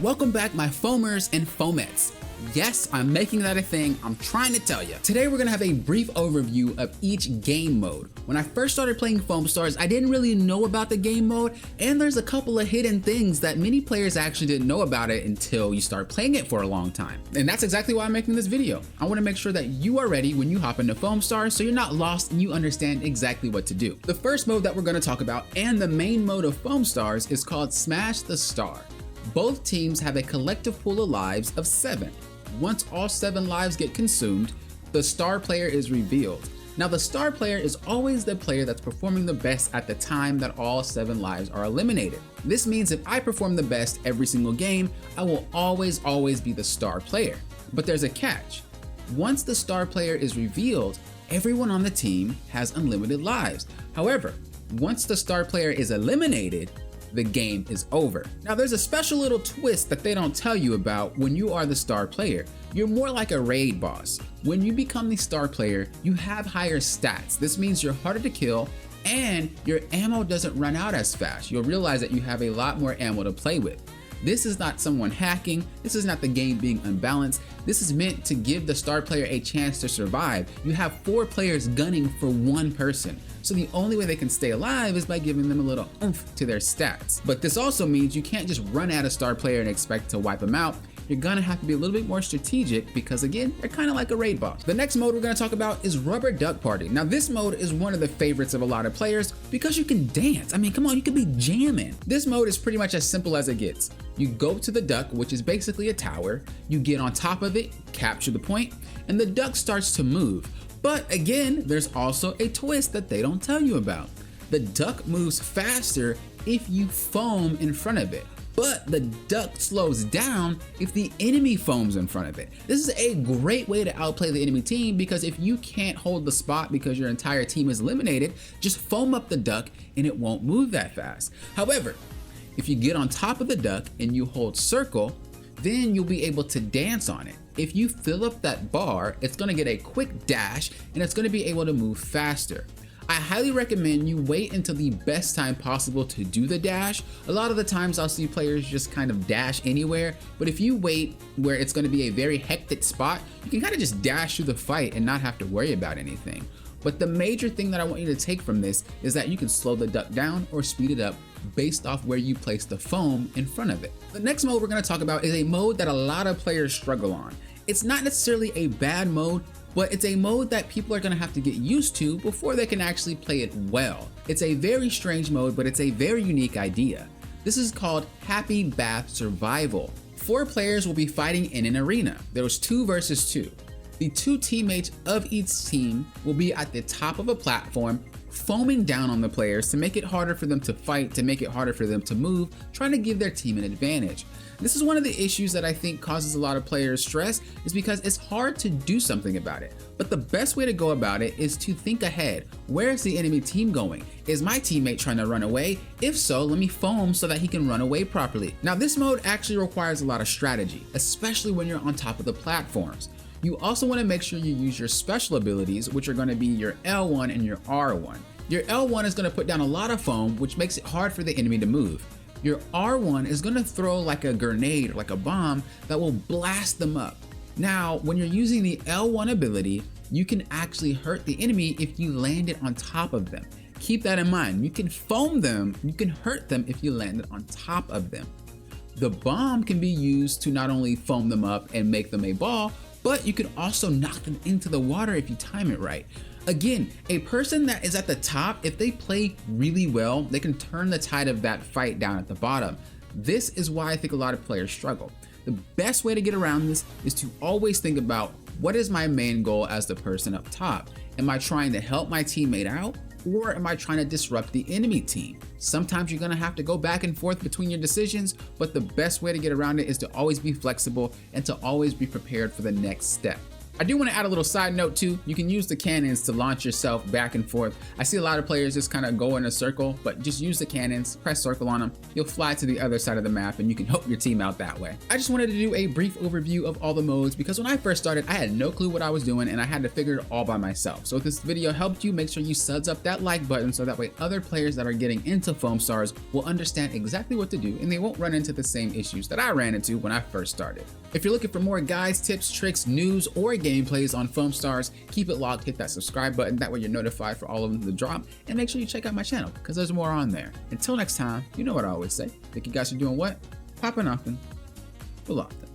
Welcome back, my foamers and foamettes. Yes, I'm making that a thing, I'm trying to tell you. Today we're gonna have a brief overview of each game mode. When I first started playing Foamstars, I didn't really know about the game mode, and there's a couple of hidden things that many players actually didn't know about it until you start playing it for a long time. And that's exactly why I'm making this video. I wanna make sure that you are ready when you hop into Foamstars so you're not lost and you understand exactly what to do. The first mode that we're gonna talk about, and the main mode of Foamstars, is called Smash the Star. Both teams have a collective pool of lives of 7. Once all 7 lives get consumed, the star player is revealed. Now the star player is always the player that's performing the best at the time that all 7 lives are eliminated. This means if I perform the best every single game, I will always be the star player. But there's a catch. Once the star player is revealed, everyone on the team has unlimited lives. However, once the star player is eliminated, the game is over. Now there's a special little twist that they don't tell you about when you are the star player. You're more like a raid boss. When you become the star player, you have higher stats. This means you're harder to kill and your ammo doesn't run out as fast. You'll realize that you have a lot more ammo to play with. This is not someone hacking. This is not the game being unbalanced. This is meant to give the star player a chance to survive. You have 4 players gunning for 1 person. So the only way they can stay alive is by giving them a little oomph to their stats. But this also means you can't just run at a star player and expect to wipe them out. You're gonna have to be a little bit more strategic because again, they're kind of like a raid boss. The next mode we're gonna talk about is Rubber Duck Party. Now this mode is one of the favorites of a lot of players because you can dance. I mean, come on, you could be jamming. This mode is pretty much as simple as it gets. You go to the duck, which is basically a tower, you get on top of it, capture the point, and the duck starts to move. But again, there's also a twist that they don't tell you about. The duck moves faster if you foam in front of it, but the duck slows down if the enemy foams in front of it. This is a great way to outplay the enemy team because if you can't hold the spot because your entire team is eliminated, just foam up the duck and it won't move that fast. However, if you get on top of the duck and you hold circle, then you'll be able to dance on it. If you fill up that bar, it's gonna get a quick dash and it's gonna be able to move faster. I highly recommend you wait until the best time possible to do the dash. A lot of the times I'll see players just kind of dash anywhere, but if you wait where it's gonna be a very hectic spot, you can kind of just dash through the fight and not have to worry about anything. But the major thing that I want you to take from this is that you can slow the duck down or speed it up based off where you place the foam in front of it. The next mode we're gonna talk about is a mode that a lot of players struggle on. It's not necessarily a bad mode, but it's a mode that people are gonna have to get used to before they can actually play it well. It's a very strange mode, but it's a very unique idea. This is called Happy Bath Survival. 4 players will be fighting in an arena. There's 2 versus 2. The 2 teammates of each team will be at the top of a platform, foaming down on the players to make it harder for them to fight, to make it harder for them to move, trying to give their team an advantage. This is one of the issues that I think causes a lot of players stress, is because it's hard to do something about it. But the best way to go about it is to think ahead. Where is the enemy team going? Is my teammate trying to run away? If so, let me foam so that he can run away properly. Now this mode actually requires a lot of strategy, especially when you're on top of the platforms. You also want to make sure you use your special abilities, which are going to be your L1 and your R1. Your L1 is going to put down a lot of foam, which makes it hard for the enemy to move. Your R1 is going to throw like a grenade or like a bomb that will blast them up. Now, when you're using the L1 ability, you can actually hurt the enemy if you land it on top of them. Keep that in mind. You can foam them, you can hurt them if you land it on top of them. The bomb can be used to not only foam them up and make them a ball, but you can also knock them into the water if you time it right. Again, a person that is at the top, if they play really well, they can turn the tide of that fight down at the bottom. This is why I think a lot of players struggle. The best way to get around this is to always think about, what is my main goal as the person up top? Am I trying to help my teammate out? Or am I trying to disrupt the enemy team? Sometimes you're gonna have to go back and forth between your decisions, but the best way to get around it is to always be flexible and to always be prepared for the next step. I do want to add a little side note too. You can use the cannons to launch yourself back and forth. I see a lot of players just kind of go in a circle, but just use the cannons, press circle on them. You'll fly to the other side of the map and you can help your team out that way. I just wanted to do a brief overview of all the modes because when I first started, I had no clue what I was doing and I had to figure it all by myself. So if this video helped you, make sure you suds up that like button so that way other players that are getting into Foamstars will understand exactly what to do and they won't run into the same issues that I ran into when I first started. If you're looking for more guides, tips, tricks, news, or gameplays on Foamstars, keep it locked, hit that subscribe button, that way you're notified for all of them to drop, and make sure you check out my channel, because there's more on there. Until next time, you know what I always say, think you guys are doing what? Popping often, but often.